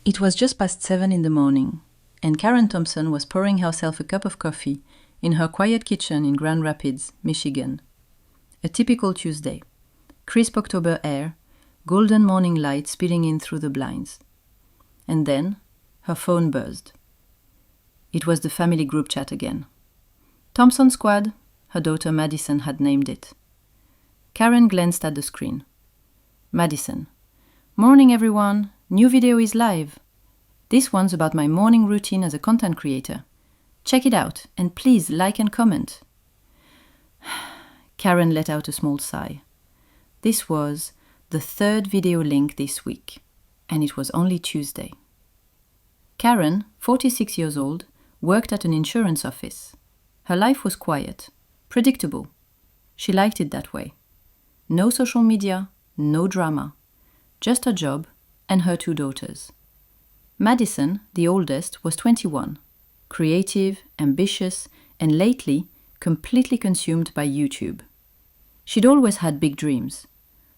It was just past 7 in the morning, and Karen Thompson was pouring herself a cup of coffee in her quiet kitchen in Grand Rapids, Michigan. A typical Tuesday. Crisp October air, golden morning light spilling in through the blinds. And then, her phone buzzed. It was the family group chat again. Thompson Squad, her daughter Madison had named it. Karen glanced at the screen. Madison. Morning everyone, new video is live. This one's about my morning routine as a content creator. Check it out and please like and comment. Karen let out a small sigh. This was the third video link this week, and it was only Tuesday. Karen, 46 years old, worked at an insurance office. Her life was quiet, predictable. She liked it that way. No social media, no drama. Just her job and her 2 daughters. Madison, the oldest, was 21, creative, ambitious, and lately completely consumed by YouTube. She'd always had big dreams.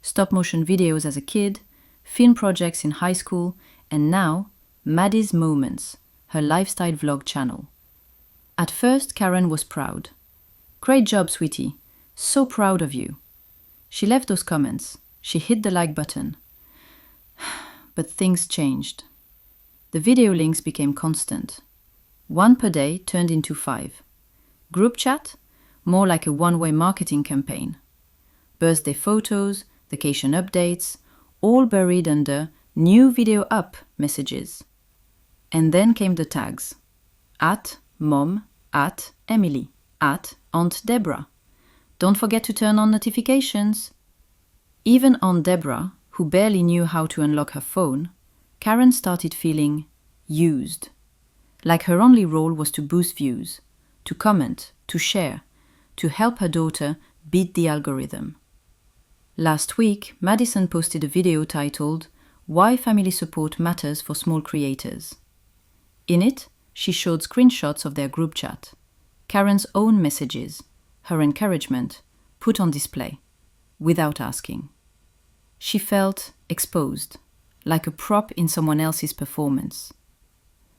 Stop-motion videos as a kid, film projects in high school, and now Maddie's Moments, her lifestyle vlog channel. At first, Karen was proud. Great job, sweetie. So proud of you. She left those comments. She hit the like button. But things changed. The video links became constant. 1 per day turned into 5. Group chat? More like a one-way marketing campaign. Birthday photos, vacation updates, all buried under new video up messages. And then came the tags. @mom, @Emily, @Aunt Deborah. Don't forget to turn on notifications. Even Aunt Deborah, who barely knew how to unlock her phone, Karen started feeling used. Like her only role was to boost views, to comment, to share, to help her daughter beat the algorithm. Last week, Madison posted a video titled "Why Family Support Matters for Small Creators." In it, she showed screenshots of their group chat, Karen's own messages, her encouragement, put on display, without asking. She felt exposed, like a prop in someone else's performance.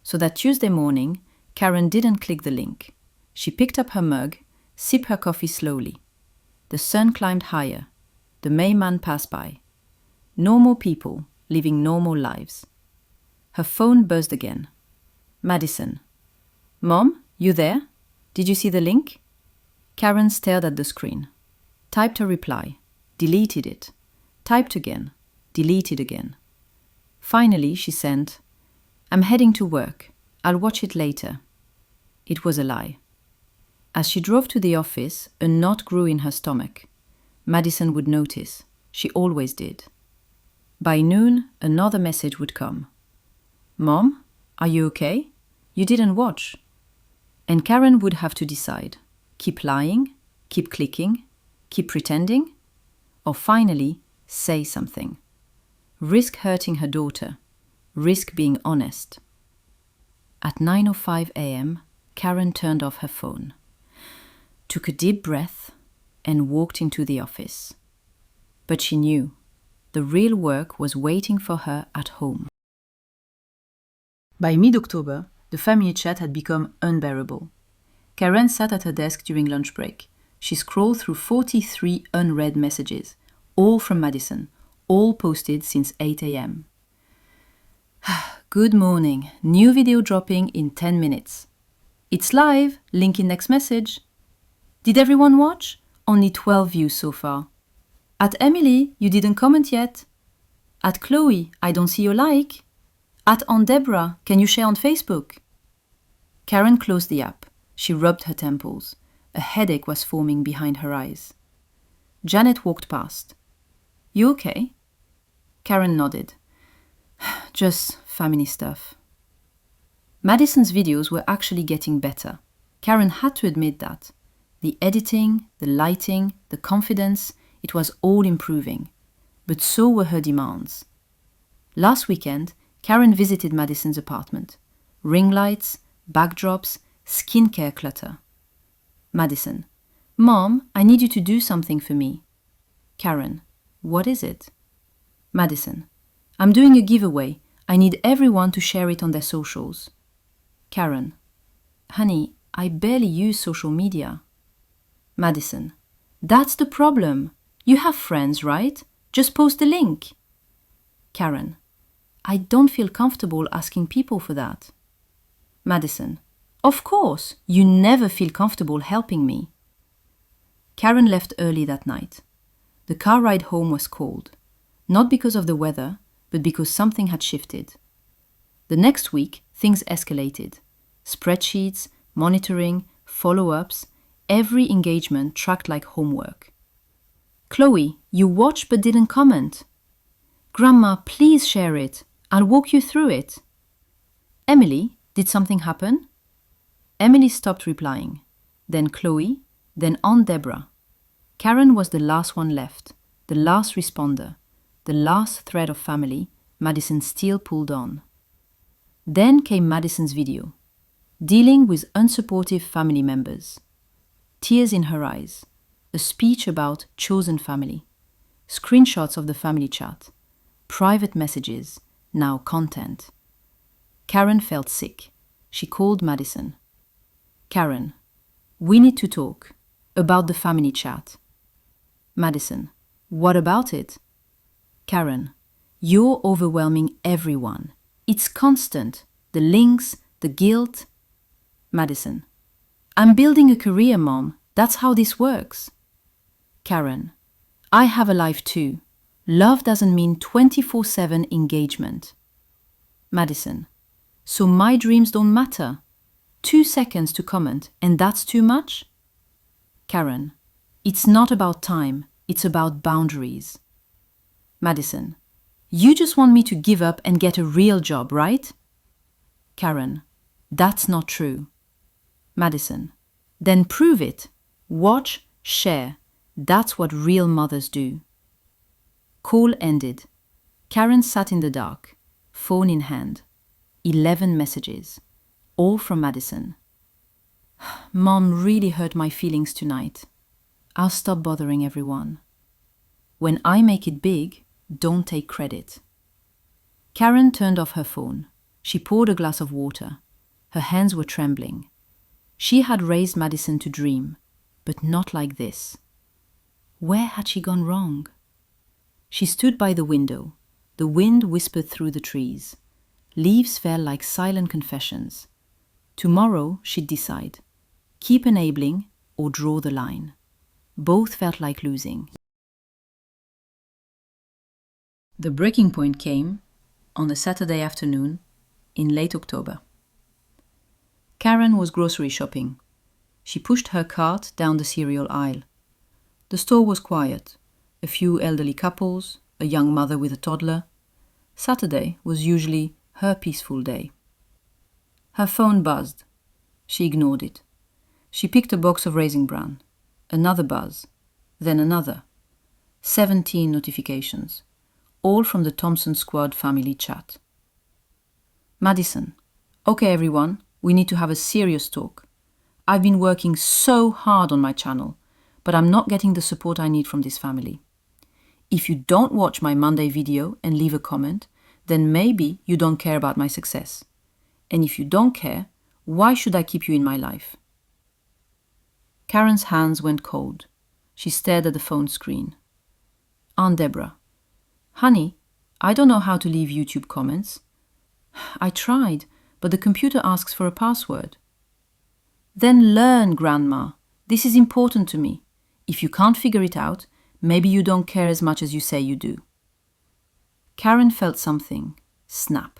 So that Tuesday morning, Karen didn't click the link. She picked up her mug, sipped her coffee slowly. The sun climbed higher. The May man passed by. Normal people living normal lives. Her phone buzzed again. Madison. Mom, you there? Did you see the link? Karen stared at the screen. Typed a reply. Deleted it. Typed again. Deleted again. Finally, she sent, "I'm heading to work. I'll watch it later." It was a lie. As she drove to the office, a knot grew in her stomach. Madison would notice. She always did. By noon, another message would come. "Mom, are you okay? You didn't watch." And Karen would have to decide. Keep lying? Keep clicking? Keep pretending? Or finally, say something. Risk hurting her daughter. Risk being honest. At 9:05 a.m., Karen turned off her phone, took a deep breath, and walked into the office. But she knew the real work was waiting for her at home. By mid-October, the family chat had become unbearable. Karen sat at her desk during lunch break. She scrolled through 43 unread messages, all from Madison, all posted since 8 a.m. Good morning. New video dropping in 10 minutes. It's live. Link in next message. Did everyone watch? Only 12 views so far. At Emily, you didn't comment yet. At Chloe, I don't see your like. At Aunt Deborah, can you share on Facebook? Karen closed the app. She rubbed her temples. A headache was forming behind her eyes. Janet walked past. You okay? Karen nodded. Just family stuff. Madison's videos were actually getting better. Karen had to admit that. The editing, the lighting, the confidence, it was all improving. But so were her demands. Last weekend, Karen visited Madison's apartment. Ring lights, backdrops, skincare clutter. Madison. Mom, I need you to do something for me. Karen. What is it? Madison. I'm doing a giveaway. I need everyone to share it on their socials. Karen: Honey, I barely use social media. Madison: That's the problem. You have friends, right? Just post the link. Karen: I don't feel comfortable asking people for that. Madison: Of course, you never feel comfortable helping me. Karen left early that night. The car ride home was cold, not because of the weather, but because something had shifted. The next week, things escalated. Spreadsheets, monitoring, follow-ups, every engagement tracked like homework. Chloe, you watched but didn't comment. Grandma, please share it. I'll walk you through it. Emily, did something happen? Emily stopped replying. Then Chloe, then Aunt Deborah. Karen was the last one left, the last responder, the last thread of family Madison still pulled on. Then came Madison's video, dealing with unsupportive family members. Tears in her eyes, a speech about chosen family, screenshots of the family chat, private messages, now content. Karen felt sick. She called Madison. Karen: We need to talk about the family chat. Madison: What about it? Karen: You're overwhelming everyone. It's constant. The links, the guilt. Madison: I'm building a career, Mom. That's how this works. Karen: I have a life too. Love doesn't mean 24/7 engagement. Madison: So my dreams don't matter? 2 seconds to comment, and that's too much? Karen: It's not about time, it's about boundaries. Madison: You just want me to give up and get a real job, right? Karen: That's not true. Madison: Then prove it. Watch, share. That's what real mothers do. Call ended. Karen sat in the dark, phone in hand. 11 messages, all from Madison. Mom really hurt my feelings tonight. I'll stop bothering everyone. When I make it big, don't take credit. Karen turned off her phone. She poured a glass of water. Her hands were trembling. She had raised Madison to dream, but not like this. Where had she gone wrong? She stood by the window. The wind whispered through the trees. Leaves fell like silent confessions. Tomorrow she'd decide. Keep enabling or draw the line. Both felt like losing. The breaking point came on a Saturday afternoon in late October. Karen was grocery shopping. She pushed her cart down the cereal aisle. The store was quiet. A few elderly couples, a young mother with a toddler. Saturday was usually her peaceful day. Her phone buzzed. She ignored it. She picked a box of Raisin Bran. Another buzz. Then another. 17 notifications. All from the Thompson Squad family chat. Madison: Okay everyone, we need to have a serious talk. I've been working so hard on my channel, but I'm not getting the support I need from this family. If you don't watch my Monday video and leave a comment, then maybe you don't care about my success. And if you don't care, why should I keep you in my life? Karen's hands went cold. She stared at the phone screen. Aunt Deborah: Honey, I don't know how to leave YouTube comments. I tried, but the computer asks for a password. Then learn, Grandma. This is important to me. If you can't figure it out, maybe you don't care as much as you say you do. Karen felt something snap.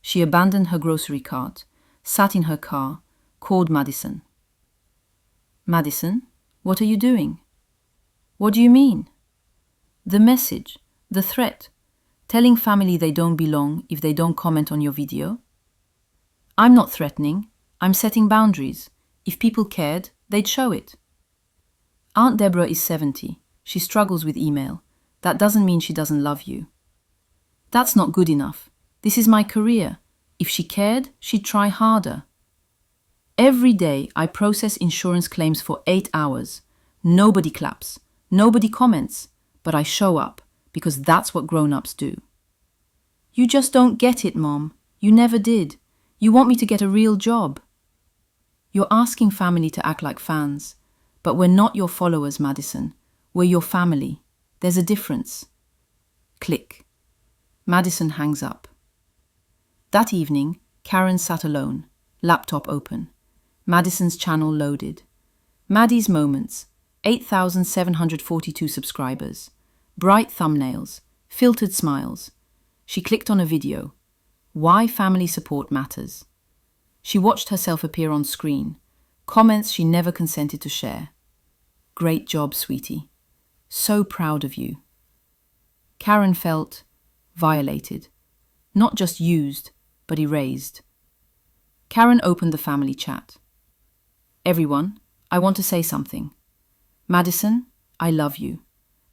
She abandoned her grocery cart, sat in her car, called Madison. Madison, what are you doing? What do you mean? The message, the threat, telling family they don't belong if they don't comment on your video. I'm not threatening, I'm setting boundaries. If people cared, they'd show it. Aunt Deborah is 70. She struggles with email. That doesn't mean she doesn't love you. That's not good enough. This is my career. If she cared, she'd try harder. Every day I process insurance claims for 8 hours. Nobody claps. Nobody comments. But I show up because that's what grown-ups do. You just don't get it, Mom. You never did. You want me to get a real job. You're asking family to act like fans. But we're not your followers, Madison. We're your family. There's a difference. Click. Madison hangs up. That evening, Karen sat alone, laptop open. Madison's channel loaded. Maddie's Moments, 8,742 subscribers. Bright thumbnails, filtered smiles. She clicked on a video. Why family support matters. She watched herself appear on screen. Comments she never consented to share. Great job, sweetie. So proud of you. Karen felt violated. Not just used, but erased. Karen opened the family chat. Everyone, I want to say something. Madison, I love you,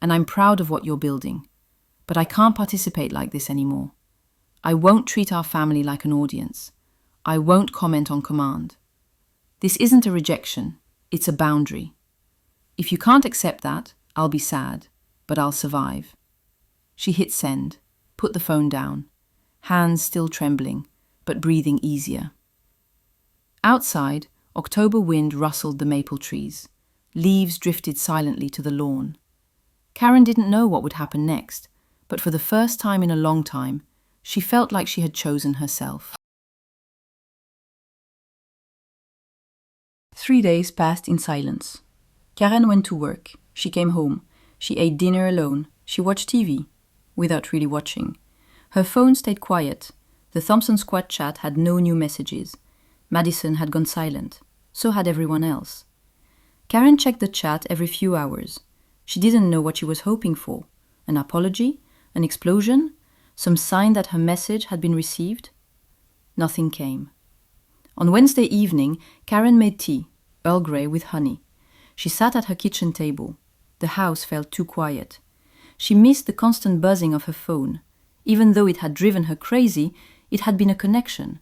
and I'm proud of what you're building, but I can't participate like this anymore. I won't treat our family like an audience. I won't comment on command. This isn't a rejection, it's a boundary. If you can't accept that, I'll be sad, but I'll survive. She hit send, put the phone down, hands still trembling, but breathing easier. Outside, October wind rustled the maple trees. Leaves drifted silently to the lawn. Karen didn't know what would happen next, but for the first time in a long time, she felt like she had chosen herself. 3 days passed in silence. Karen went to work. She came home. She ate dinner alone. She watched TV, without really watching. Her phone stayed quiet. The Thompson Squad chat had no new messages. Madison had gone silent. So had everyone else. Karen checked the chat every few hours. She didn't know what she was hoping for. An apology? An explosion? Some sign that her message had been received? Nothing came. On Wednesday evening, Karen made tea, Earl Grey with honey. She sat at her kitchen table. The house felt too quiet. She missed the constant buzzing of her phone. Even though it had driven her crazy, it had been a connection.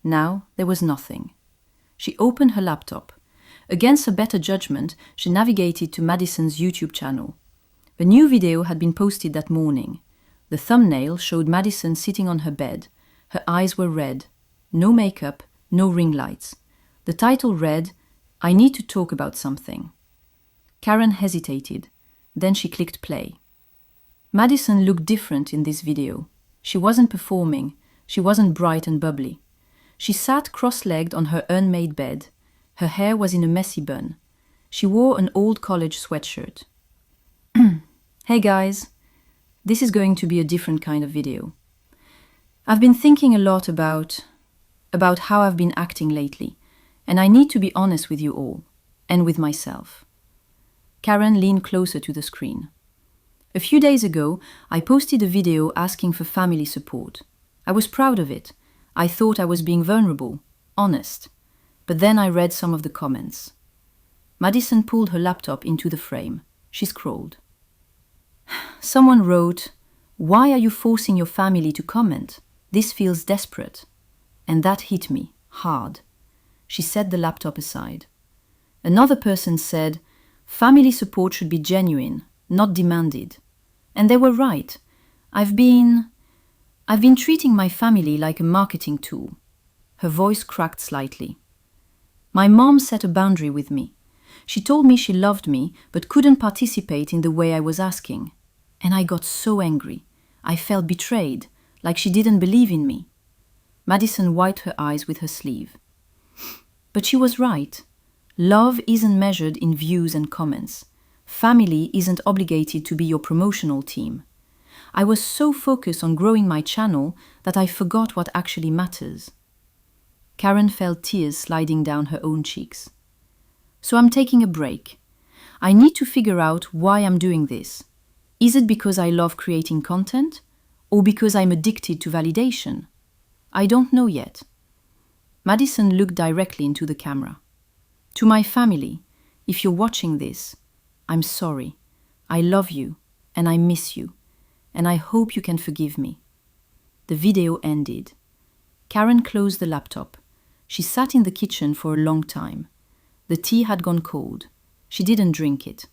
Now there was nothing. She opened her laptop. Against her better judgment, she navigated to Madison's YouTube channel. A new video had been posted that morning. The thumbnail showed Madison sitting on her bed. Her eyes were red. No makeup, no ring lights. The title read, I need to talk about something. Karen hesitated. Then she clicked play. Madison looked different in this video. She wasn't performing. She wasn't bright and bubbly. She sat cross-legged on her unmade bed. Her hair was in a messy bun. She wore an old college sweatshirt. Hey guys, this is going to be a different kind of video. I've been thinking a lot about how I've been acting lately, and I need to be honest with you all, and with myself. Karen leaned closer to the screen. A few days ago, I posted a video asking for family support. I was proud of it. I thought I was being vulnerable, honest. But then I read some of the comments. Madison pulled her laptop into the frame. She scrolled. Someone wrote, "Why are you forcing your family to comment? This feels desperate." And that hit me, hard. She set the laptop aside. Another person said, "Family support should be genuine, not demanded." And they were right. I've been treating my family like a marketing tool. Her voice cracked slightly. My mom set a boundary with me. She told me she loved me, but couldn't participate in the way I was asking. And I got so angry. I felt betrayed, like she didn't believe in me. Madison wiped her eyes with her sleeve. But she was right. Love isn't measured in views and comments. Family isn't obligated to be your promotional team. I was so focused on growing my channel that I forgot what actually matters. Karen felt tears sliding down her own cheeks. So I'm taking a break. I need to figure out why I'm doing this. Is it because I love creating content? Or because I'm addicted to validation? I don't know yet. Madison looked directly into the camera. To my family, if you're watching this, I'm sorry. I love you, and I miss you, and I hope you can forgive me. The video ended. Karen closed the laptop. She sat in the kitchen for a long time. The tea had gone cold. She didn't drink it.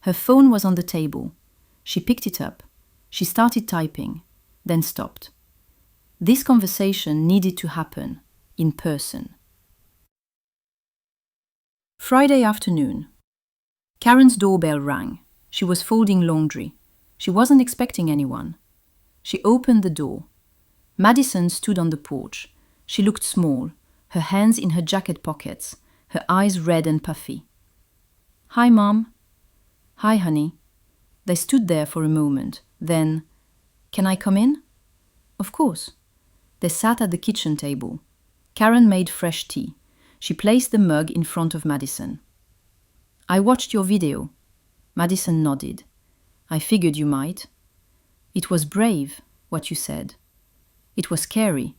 Her phone was on the table. She picked it up. She started typing, then stopped. This conversation needed to happen in person. Friday afternoon. Karen's doorbell rang. She was folding laundry. She wasn't expecting anyone. She opened the door. Madison stood on the porch. She looked small, her hands in her jacket pockets, her eyes red and puffy. "Hi, Mom." "Hi, honey." They stood there for a moment. Then, "Can I come in?" "Of course." They sat at the kitchen table. Karen made fresh tea. She placed the mug in front of Madison. "I watched your video." Madison nodded. "I figured you might." "It was brave, what you said." "It was scary.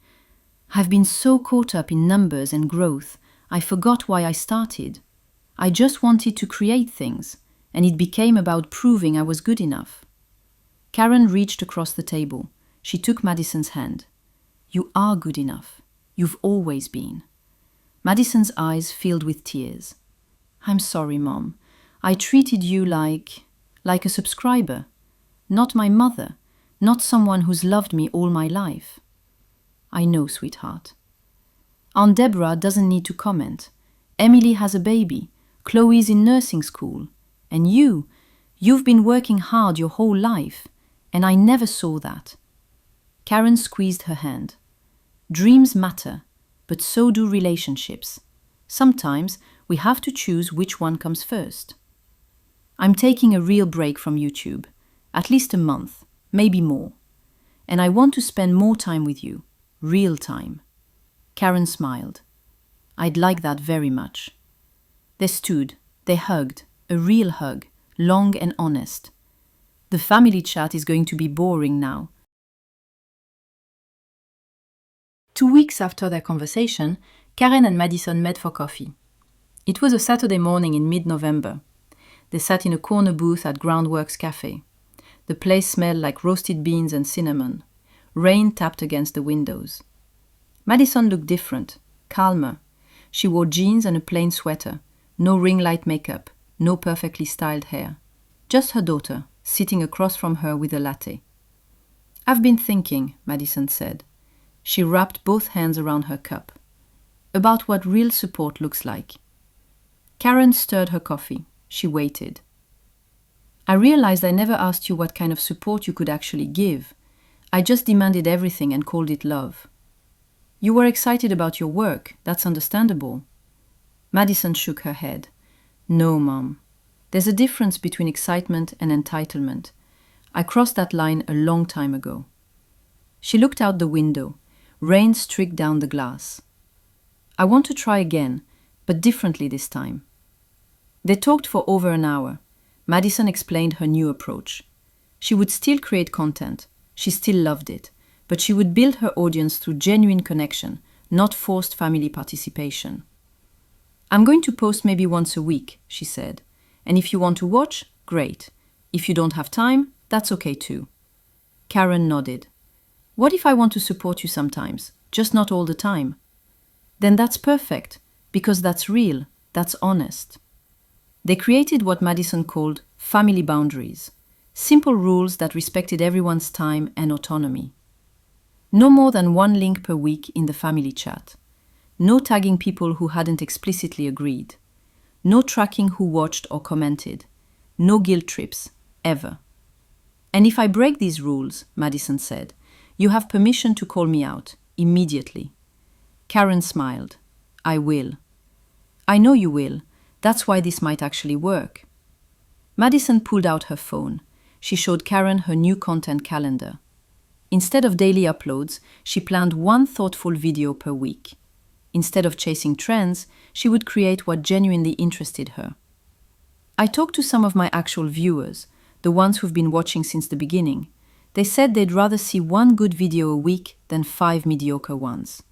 I've been so caught up in numbers and growth, I forgot why I started. I just wanted to create things, and it became about proving I was good enough." Karen reached across the table. She took Madison's hand. "You are good enough. You've always been." Madison's eyes filled with tears. "I'm sorry, Mom. I treated you like a subscriber. Not my mother. Not someone who's loved me all my life." "I know, sweetheart." "Aunt Deborah doesn't need to comment. Emily has a baby. Chloe's in nursing school. And you've been working hard your whole life. And I never saw that." Karen squeezed her hand. "Dreams matter, but so do relationships. Sometimes we have to choose which one comes first." "I'm taking a real break from YouTube, at least a month, maybe more. And I want to spend more time with you, real time." Karen smiled. "I'd like that very much." They stood, they hugged, a real hug, long and honest. The family chat is going to be boring now. 2 weeks after their conversation, Karen and Madison met for coffee. It was a Saturday morning in mid-November. They sat in a corner booth at Groundworks Cafe. The place smelled like roasted beans and cinnamon. Rain tapped against the windows. Madison looked different, calmer. She wore jeans and a plain sweater, no ring light makeup, no perfectly styled hair. Just her daughter, sitting across from her with a latte. "I've been thinking," Madison said. She wrapped both hands around her cup. "About what real support looks like." Karen stirred her coffee. She waited. "I realized I never asked you what kind of support you could actually give. I just demanded everything and called it love." "You were excited about your work. That's understandable." Madison shook her head. "No, Mom. There's a difference between excitement and entitlement. I crossed that line a long time ago." She looked out the window. Rain streaked down the glass. "I want to try again, but differently this time." They talked for over an hour. Madison explained her new approach. She would still create content. She still loved it. But she would build her audience through genuine connection, not forced family participation. "I'm going to post maybe once a week," she said. "And if you want to watch, great. If you don't have time, that's okay too." Karen nodded. "What if I want to support you sometimes, just not all the time?" "Then that's perfect, because that's real, that's honest." They created what Madison called family boundaries, simple rules that respected everyone's time and autonomy. No more than one link per week in the family chat. No tagging people who hadn't explicitly agreed. No tracking who watched or commented. No guilt trips, ever. "And if I break these rules," Madison said, "you have permission to call me out, immediately." Karen smiled. "I will." "I know you will. That's why this might actually work." Madison pulled out her phone. She showed Karen her new content calendar. Instead of daily uploads, she planned one thoughtful video per week. Instead of chasing trends, she would create what genuinely interested her. "I talked to some of my actual viewers, the ones who've been watching since the beginning. They said they'd rather see one good video a week than 5 mediocre ones."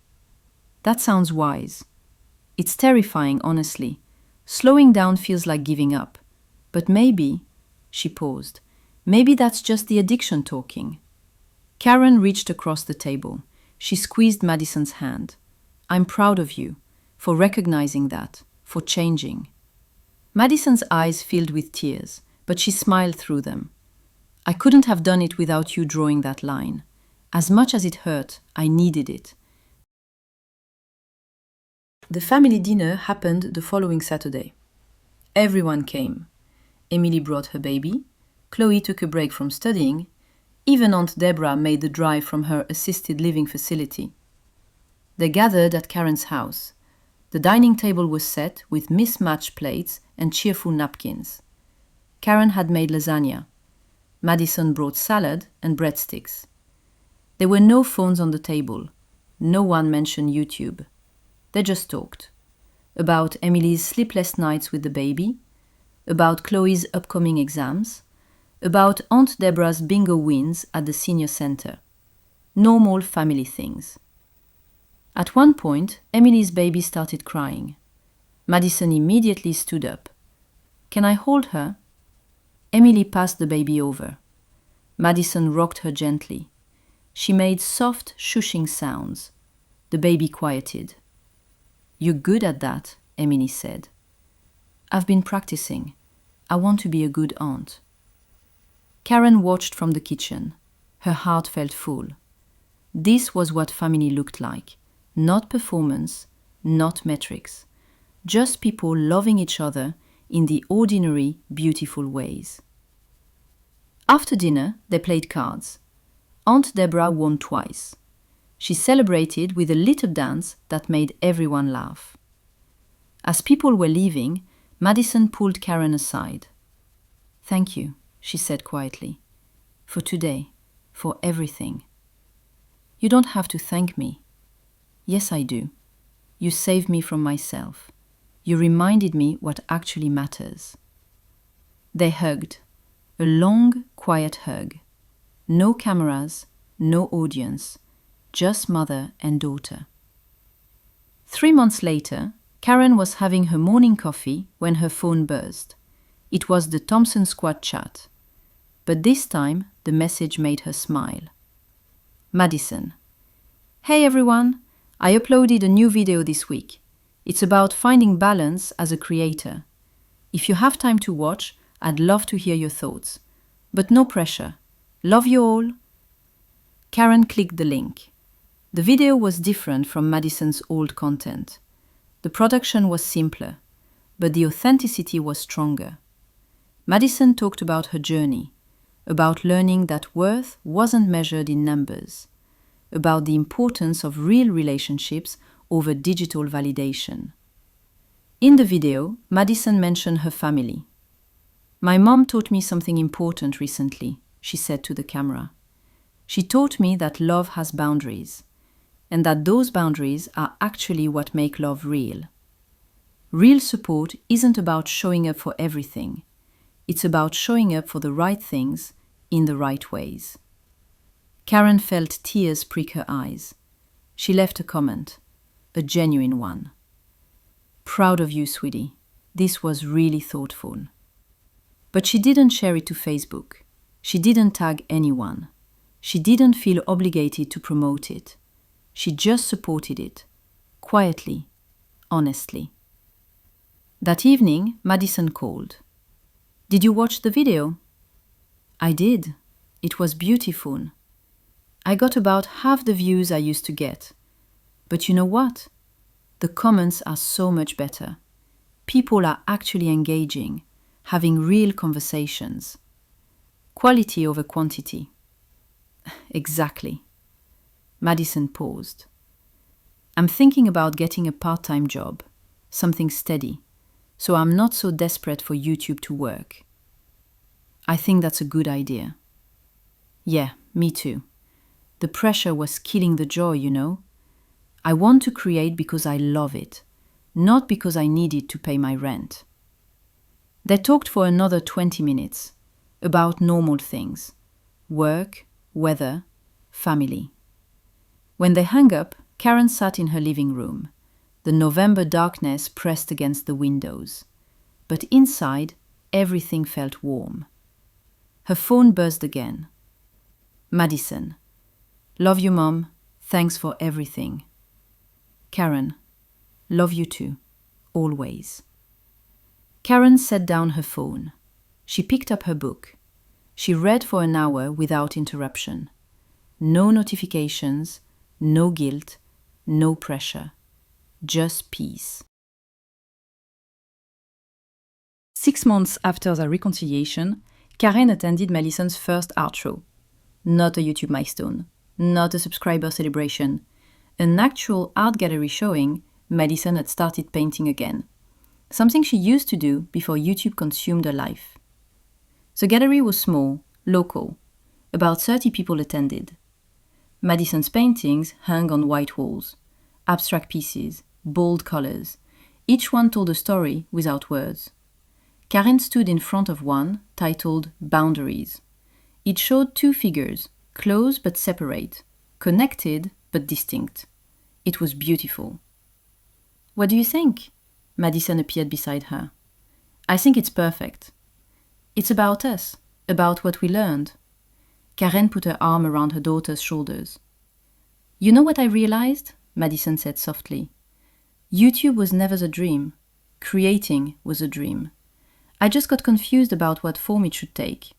That sounds wise. It's terrifying, honestly. Slowing down feels like giving up. But maybe, she paused, maybe that's just the addiction talking. Karen reached across the table. She squeezed Madison's hand. "I'm proud of you, for recognizing that, for changing." Madison's eyes filled with tears, but she smiled through them. "I couldn't have done it without you drawing that line. As much as it hurt, I needed it. The family dinner happened the following Saturday. Everyone came. Emily brought her baby. Chloe took a break from studying. Even Aunt Deborah made the drive from her assisted living facility. They gathered at Karen's house. The dining table was set with mismatched plates and cheerful napkins. Karen had made lasagna. Madison brought salad and breadsticks. There were no phones on the table. No one mentioned YouTube. They just talked. About Emily's sleepless nights with the baby, about Chloe's upcoming exams, about Aunt Deborah's bingo wins at the senior center. Normal family things. At one point, Emily's baby started crying. Madison immediately stood up. "Can I hold her?" Emily passed the baby over. Madison rocked her gently. She made soft, shushing sounds. The baby quieted. "You're good at that," Emily said. "I've been practicing. I want to be a good aunt." Karen watched from the kitchen. Her heart felt full. This was what family looked like. Not performance, not metrics. Just people loving each other in the ordinary, beautiful ways. After dinner, they played cards. Aunt Deborah won twice. She celebrated with a little dance that made everyone laugh. As people were leaving, Madison pulled Karen aside. "Thank you," she said quietly, "for today, for everything." "You don't have to thank me." "Yes, I do. You saved me from myself. You reminded me what actually matters." They hugged. A long, quiet hug. No cameras, no audience, just mother and daughter. 3 months later, Karen was having her morning coffee when her phone buzzed. It was the Thompson Squad chat. But this time, the message made her smile. Madison. "Hey everyone, I uploaded a new video this week. It's about finding balance as a creator. If you have time to watch, I'd love to hear your thoughts. But no pressure. Love you all." Karen clicked the link. The video was different from Madison's old content. The production was simpler, but the authenticity was stronger. Madison talked about her journey, about learning that worth wasn't measured in numbers, about the importance of real relationships over digital validation. In the video, Madison mentioned her family. "My mom taught me something important recently," she said to the camera. "She taught me that love has boundaries, and that those boundaries are actually what make love real. Real support isn't about showing up for everything. It's about showing up for the right things in the right ways." Karen felt tears prick her eyes. She left a comment, a genuine one. "Proud of you, sweetie. This was really thoughtful." But she didn't share it to Facebook. She didn't tag anyone. She didn't feel obligated to promote it. She just supported it, quietly, honestly. That evening, Madison called. "Did you watch the video?" "I did. It was beautiful. I got about half the views I used to get. But you know what? The comments are so much better. People are actually engaging, having real conversations. Quality over quantity." "Exactly." Madison paused. "I'm thinking about getting a part-time job, something steady, so I'm not so desperate for YouTube to work." "I think that's a good idea." "Yeah, me too. The pressure was killing the joy, you know. I want to create because I love it, not because I need it to pay my rent." They talked for another 20 minutes, about normal things, work, weather, family. When they hung up, Karen sat in her living room, the November darkness pressed against the windows. But inside, everything felt warm. Her phone buzzed again. Madison. "Love you, Mom. Thanks for everything." Karen. "Love you too. Always." Karen set down her phone. She picked up her book. She read for an hour without interruption. no notifications, no guilt, no pressure. Just peace. 6 months after their reconciliation, Karen attended Madison's first art show. Not a YouTube milestone, not a subscriber celebration. An actual art gallery showing, Madison had started painting again. Something she used to do before YouTube consumed her life. The gallery was small, local. About 30 people attended. Madison's paintings hung on white walls. Abstract pieces, bold colors. Each one told a story without words. Karen stood in front of one, titled Boundaries. It showed two figures, close but separate, connected but distinct. It was beautiful. "What do you think?" Madison appeared beside her. "I think it's perfect. It's about us, about what we learned." Karen put her arm around her daughter's shoulders. "You know what I realized?" Madison said softly. "YouTube was never the dream. Creating was a dream. I just got confused about what form it should take.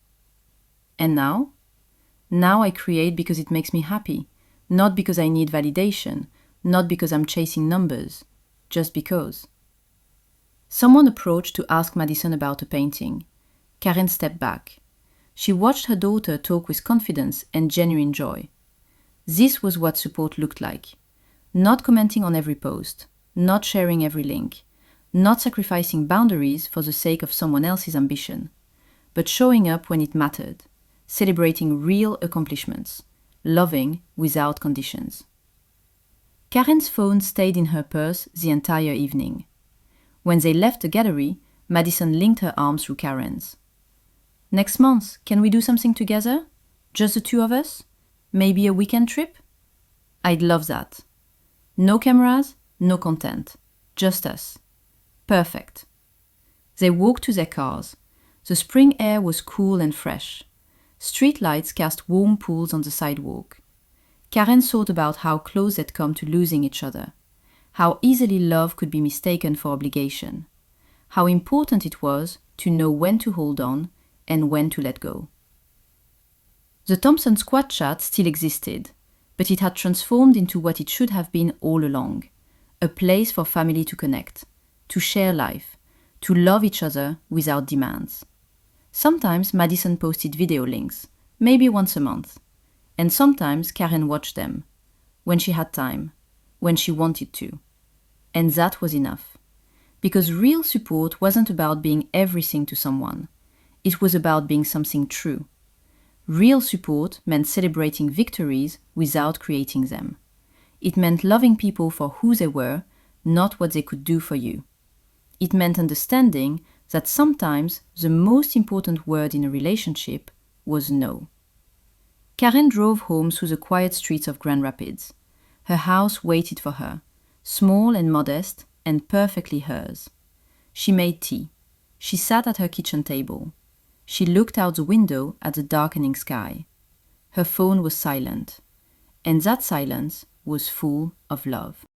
And now? Now I create because it makes me happy, not because I need validation, not because I'm chasing numbers, just because." Someone approached to ask Madison about a painting. Karen stepped back. She watched her daughter talk with confidence and genuine joy. This was what support looked like. Not commenting on every post, not sharing every link, not sacrificing boundaries for the sake of someone else's ambition, but showing up when it mattered, celebrating real accomplishments, loving without conditions. Karen's phone stayed in her purse the entire evening. When they left the gallery, Madison linked her arm through Karen's. "Next month, can we do something together? Just the two of us? Maybe a weekend trip?" "I'd love that. No cameras, no content. Just us." "Perfect." They walked to their cars. The spring air was cool and fresh. Street lights cast warm pools on the sidewalk. Karen thought about how close they'd come to losing each other, how easily love could be mistaken for obligation, how important it was to know when to hold on and when to let go. The Thompson Squad Chat still existed, but it had transformed into what it should have been all along, a place for family to connect, to share life, to love each other without demands. Sometimes Madison posted video links, maybe once a month, and sometimes Karen watched them, when she had time, when she wanted to. And that was enough. Because real support wasn't about being everything to someone. It was about being something true. Real support meant celebrating victories without creating them. It meant loving people for who they were, not what they could do for you. It meant understanding that sometimes the most important word in a relationship was no. Karen drove home through the quiet streets of Grand Rapids. Her house waited for her, small and modest and perfectly hers. She made tea. She sat at her kitchen table. She looked out the window at the darkening sky. Her phone was silent, and that silence was full of love.